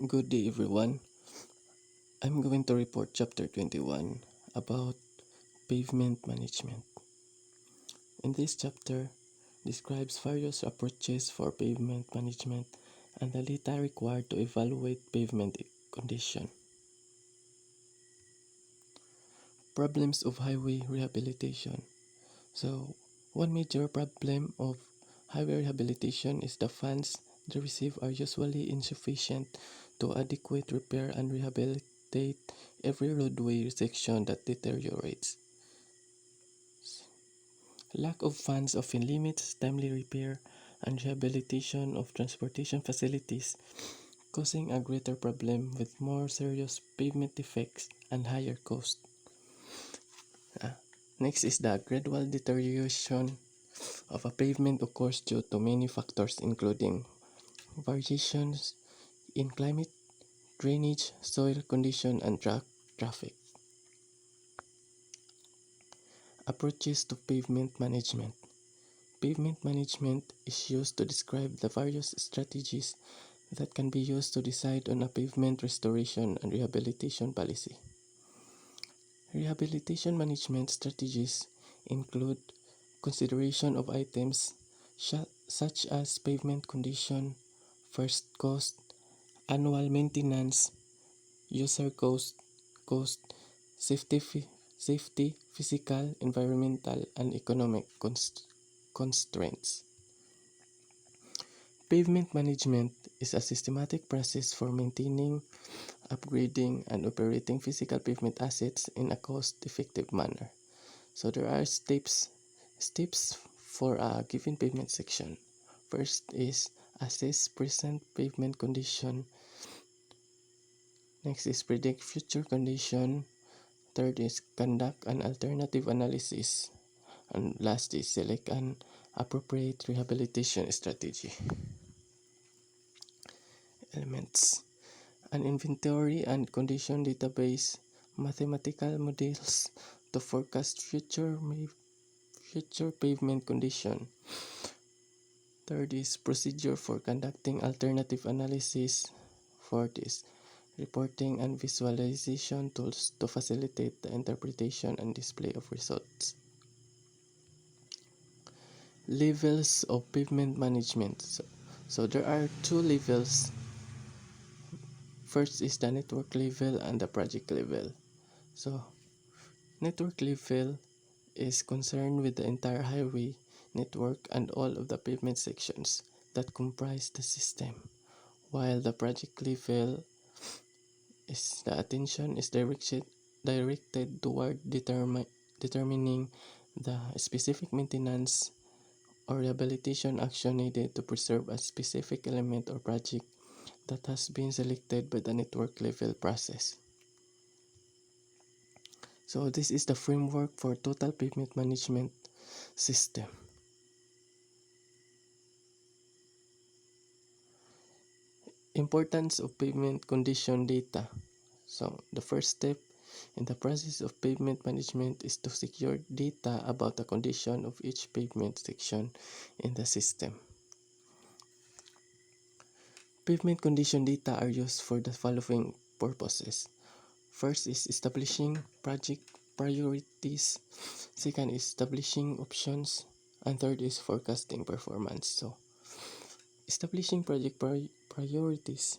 Good day everyone. I'm going to report chapter 21 about pavement management. In this chapter describes various approaches for pavement management and the data required to evaluate pavement condition. Problems of highway rehabilitation. So, one major problem of highway rehabilitation is the funds they receive are usually insufficient to adequate repair and rehabilitate every roadway section that deteriorates. Lack of funds often limits timely repair and rehabilitation of transportation facilities, causing a greater problem with more serious pavement defects and higher cost. Next is the gradual deterioration of a pavement occurs due to many factors including variations in climate, drainage, soil condition, and traffic. Approaches to pavement management. Pavement management is used to describe the various strategies that can be used to decide on a pavement restoration and rehabilitation policy. Rehabilitation management strategies include consideration of items such as pavement condition, first cost, annual maintenance, user cost, safety, physical, environmental, and economic constraints. Pavement management is a systematic process for maintaining, upgrading, and operating physical pavement assets in a cost-effective manner. So there are steps for a given pavement section. First is assess present pavement condition. Next is predict future condition. Third is conduct an alternative analysis. And last is select an appropriate rehabilitation strategy. Elements: an inventory and condition database, mathematical models to forecast future pavement condition. Third is procedure for conducting alternative analysis. Fourth is reporting and visualization tools to facilitate the interpretation and display of results. Levels of pavement management. So there are two levels. First is the network level and the project level. So, network level is concerned with the entire highway network and all of the pavement sections that comprise the system, while the project level is the attention is directed toward determining the specific maintenance or rehabilitation action needed to preserve a specific element or project that has been selected by the network level process. So this is the framework for total pavement management system. Importance of pavement condition data. So the first step in the process of pavement management is to secure data about the condition of each pavement section in the system. Pavement condition data are used for the following purposes. First is establishing project priorities. Second is establishing options. And third is forecasting performance. So, establishing project priorities.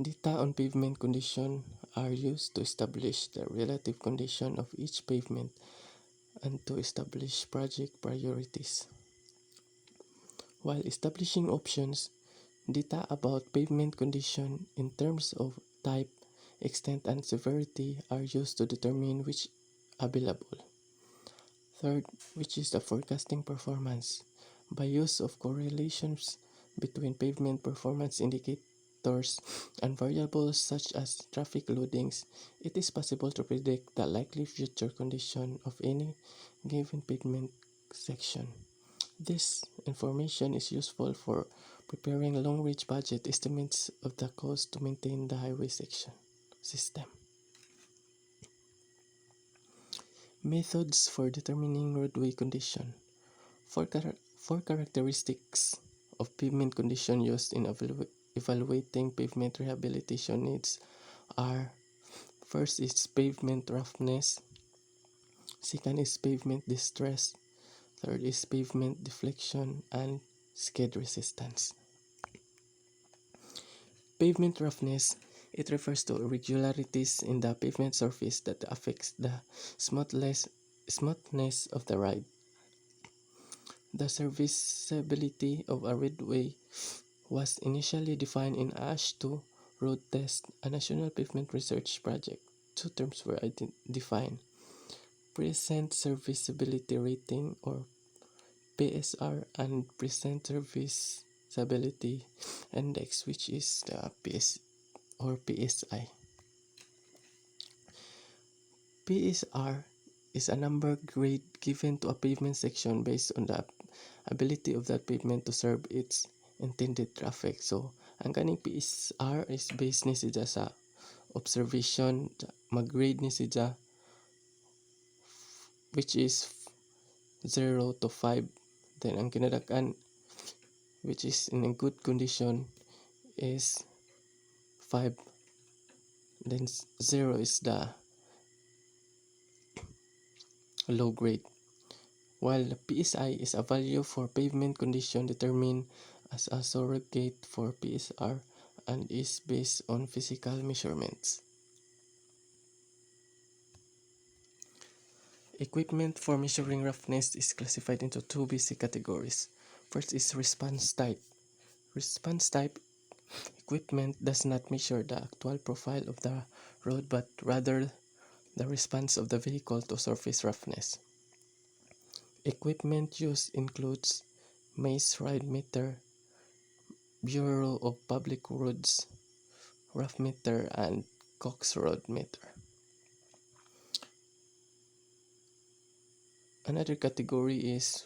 Data on pavement condition are used to establish the relative condition of each pavement and to establish project priorities. While establishing options, data about pavement condition in terms of type, extent, and severity are used to determine which available. Third, which is the forecasting performance. By use of correlations between pavement performance indicators and variables such as traffic loadings, it is possible to predict the likely future condition of any given pavement section. This information is useful for preparing long-range budget estimates of the cost to maintain the highway system. Methods for determining roadway condition. Four characteristics of pavement condition used in evaluating pavement rehabilitation needs are: first is pavement roughness, second is pavement distress, third is pavement deflection, and skid resistance. Pavement roughness, it refers to irregularities in the pavement surface that affects the smoothness of the ride. The serviceability of a roadway was initially defined in ASH2 Road Test, a national pavement research project. Two terms were defined: present serviceability rating or PSR and present serviceability index, which is the PS or PSI. PSR is a number grade given to a pavement section based on the ability of that pavement to serve its intended traffic. So, ang kaning PSR is based ni siya sa observation, mag-grade ni siya which is 0 to 5. Then ang kinadak-an which is in a good condition is 5. Then 0 is the low grade. While the PSI is a value for pavement condition determined as a surrogate for PSR and is based on physical measurements. Equipment for measuring roughness is classified into two basic categories. First is response type. Response type equipment does not measure the actual profile of the road but rather the response of the vehicle to surface roughness. Equipment used includes Maze Ride Meter, Bureau of Public Roads Rough Meter, and Cox Road Meter. Another category is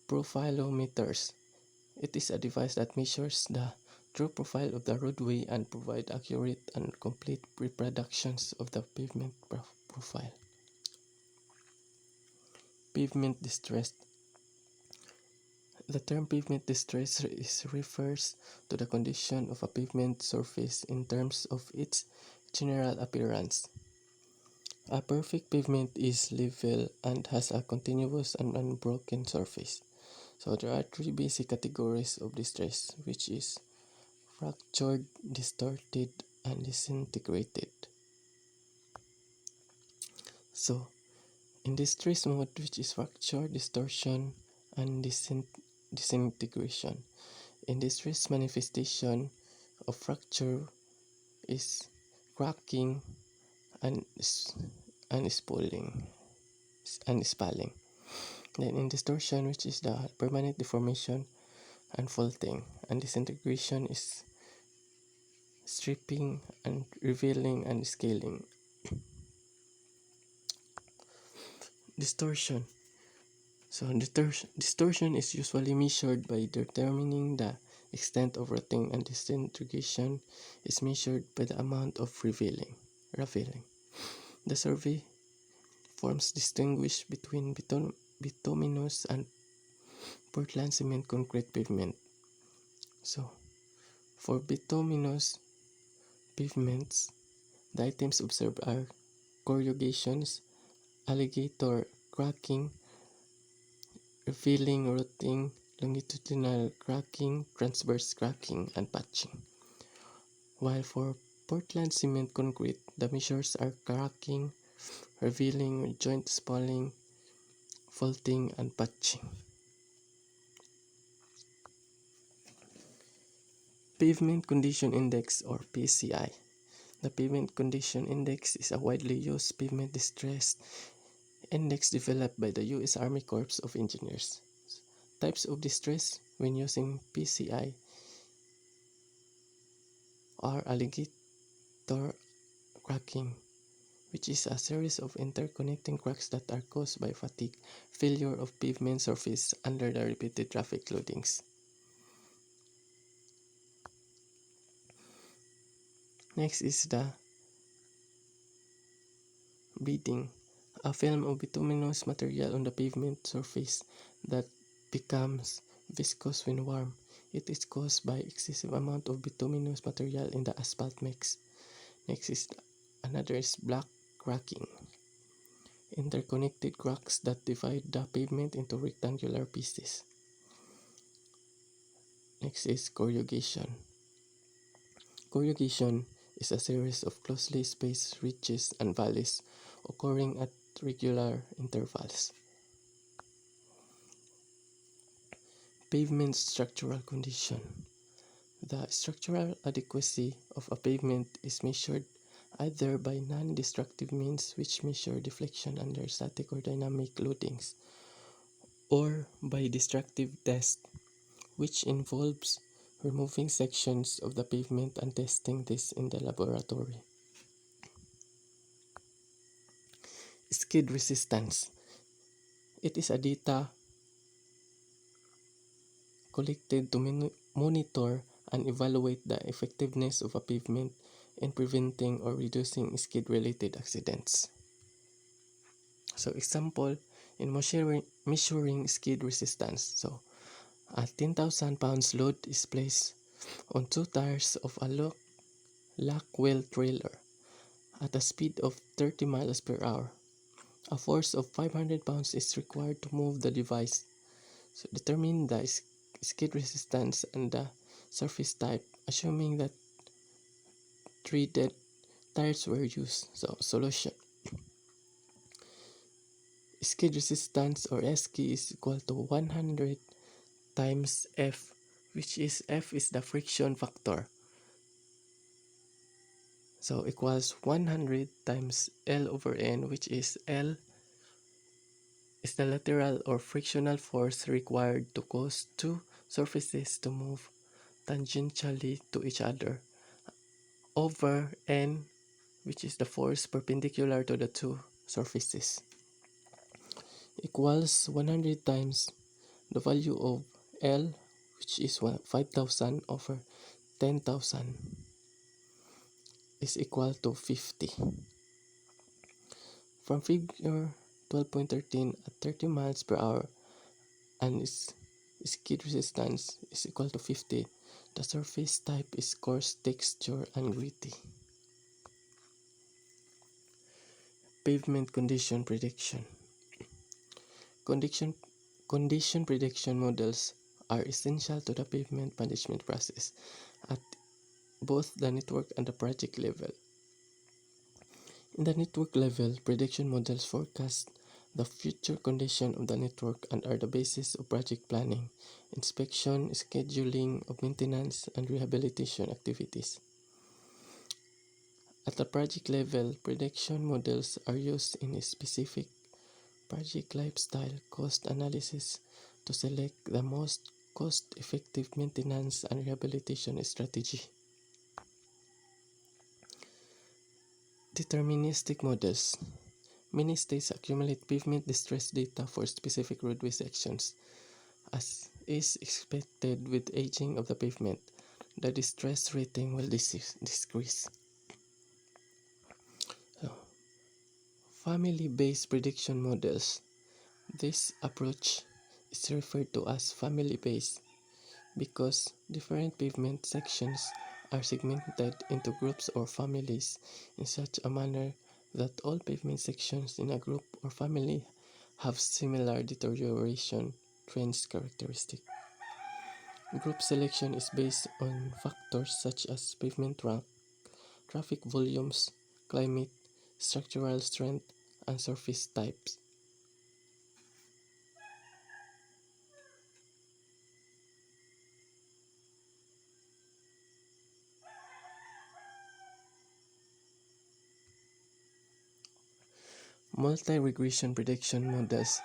profilometers. It is a device that measures the true profile of the roadway and provide accurate and complete reproductions of the pavement profile. Pavement distress. The term pavement distress refers to the condition of a pavement surface in terms of its general appearance. A perfect pavement is level and has a continuous and unbroken surface. So there are three basic categories of distress, which is fractured, distorted, and disintegrated. So, in distress mode, which is fracture, distortion, and disintegration. In distress manifestation of fracture is cracking and spalling. Then in distortion, which is the permanent deformation and faulting, and disintegration is stripping and revealing and scaling. Distortion. So distortion is usually measured by determining the extent of rotting, and disintegration is measured by the amount of revealing. The survey forms distinguish between bituminous and Portland cement concrete pavement. So, for bituminous pavements, the items observed are corrugations, alligator cracking, revealing, rotting, longitudinal cracking, transverse cracking, and patching. While for Portland cement concrete, the measures are cracking, revealing, joint spalling, faulting, and patching. Pavement Condition Index or PCI. The Pavement Condition Index is a widely used pavement distress index developed by the U.S. Army Corps of Engineers. Types of distress when using PCI are alligator cracking, which is a series of interconnecting cracks that are caused by fatigue, failure of pavement surface under the repeated traffic loadings. Next is the beading, a film of bituminous material on the pavement surface that becomes viscous when warm. It is caused by excessive amount of bituminous material in the asphalt mix. Next is another is block cracking. Interconnected cracks that divide the pavement into rectangular pieces. Next is corrugation. Corrugation is a series of closely spaced ridges and valleys occurring at regular intervals. Pavement structural condition. The structural adequacy of a pavement is measured either by non-destructive means which measure deflection under static or dynamic loadings, or by destructive test which involves removing sections of the pavement and testing this in the laboratory. Skid resistance. It is a data collected to monitor and evaluate the effectiveness of a pavement in preventing or reducing skid-related accidents. So example, in measuring skid resistance, so a 10,000 pounds load is placed on two tires of a lock wheel trailer at a speed of 30 miles per hour. A force of 500 pounds is required to move the device. So determine the skid resistance and the surface type, assuming that 3 dead tires were used. So solution. Skid resistance or SK is equal to 100 times F, which is F is the friction factor. So equals 100 times L over N, which is L is the lateral or frictional force required to cause two surfaces to move tangentially to each other, over N, which is the force perpendicular to the two surfaces, equals 100 times the value of L, which is 5,000 over 10,000, is equal to 50. From figure 12.13, at 30 miles per hour and its skid resistance is equal to 50, the surface type is coarse texture and gritty. Pavement condition prediction. Condition prediction models are essential to the pavement management process at both the network and the project level. In the network level, prediction models forecast the future condition of the network and are the basis of project planning, inspection, scheduling of maintenance, and rehabilitation activities. At the project level, prediction models are used in a specific project lifestyle cost analysis to select the most cost-effective maintenance and rehabilitation strategy. Deterministic models. Many states accumulate pavement distress data for specific roadway sections. As is expected with aging of the pavement, the distress rating will decrease. So, family-based prediction models. This approach is referred to as family-based because different pavement sections are segmented into groups or families in such a manner that all pavement sections in a group or family have similar deterioration trends characteristic. Group selection is based on factors such as pavement rank, traffic volumes, climate, structural strength, and surface types. Multi-regression prediction models,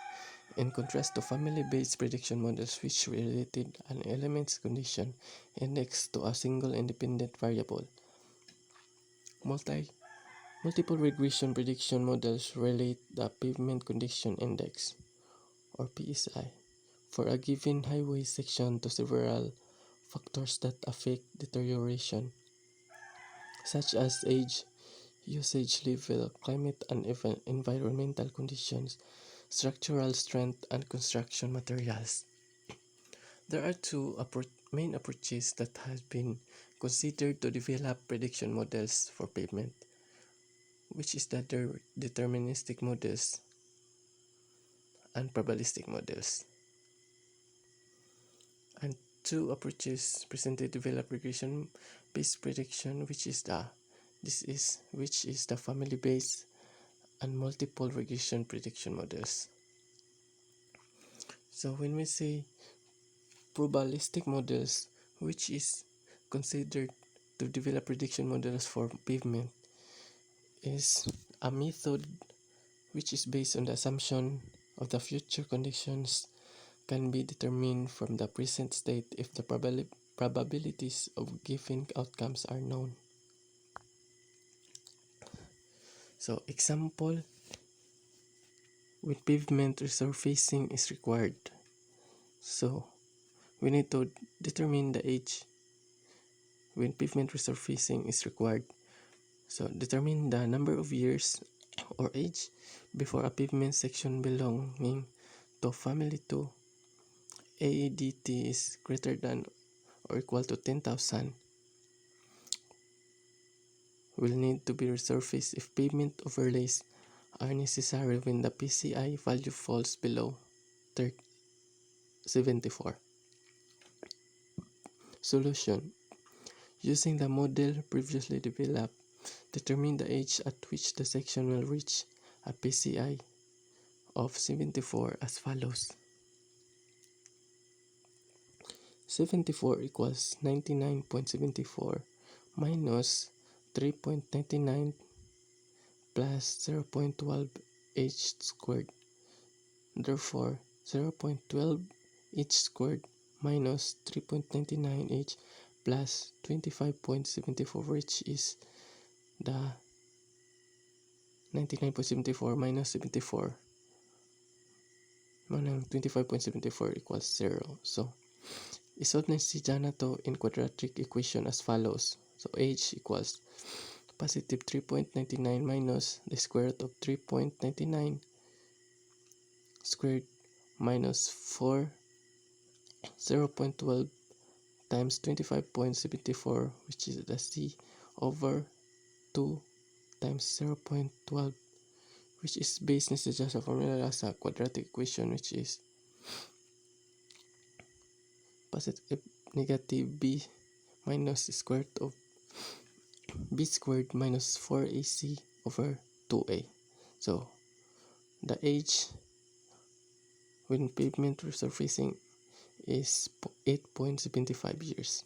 in contrast to family-based prediction models which related an element's condition indexed to a single independent variable. Multiple regression prediction models relate the pavement condition index, or PSI, for a given highway section to several factors that affect deterioration, such as age, usage level, climate and environmental conditions, structural strength, and construction materials. There are two main approaches that have been considered to develop prediction models for pavement, which is the deterministic models and probabilistic models. And two approaches presented develop regression-based prediction, which is the family-based and multiple regression prediction models. So when we say probabilistic models, which is considered to develop prediction models for pavement, is a method which is based on the assumption of the future conditions can be determined from the present state if the probabilities of given outcomes are known. So example, when pavement resurfacing is required. So we need to determine the age when pavement resurfacing is required. So determine the number of years or age before a pavement section belonging to family 2 AEDT is greater than or equal to 10,000 will need to be resurfaced if pavement overlays are necessary when the PCI value falls below 74. Solution: using the model previously developed, determine the age at which the section will reach a PCI of 74 as follows. 74 equals 99.74 minus 3.99 plus 0.12 h squared. Therefore, 0.12 h squared minus 3.99 h plus 25.74, which is the 99.74 minus 74 manang 25.74 equals 0. So, isolve na si Jana to in quadratic equation as follows. So, h equals positive 3.99 minus the square root of 3.99 squared minus 4 0.12 times 25.74, which is the c, over 2 times 0.12, which is based na sa formula sa quadratic equation, which is positive negative b minus the square root of b squared minus 4ac over 2a. So, the age when pavement resurfacing is 8.75 years.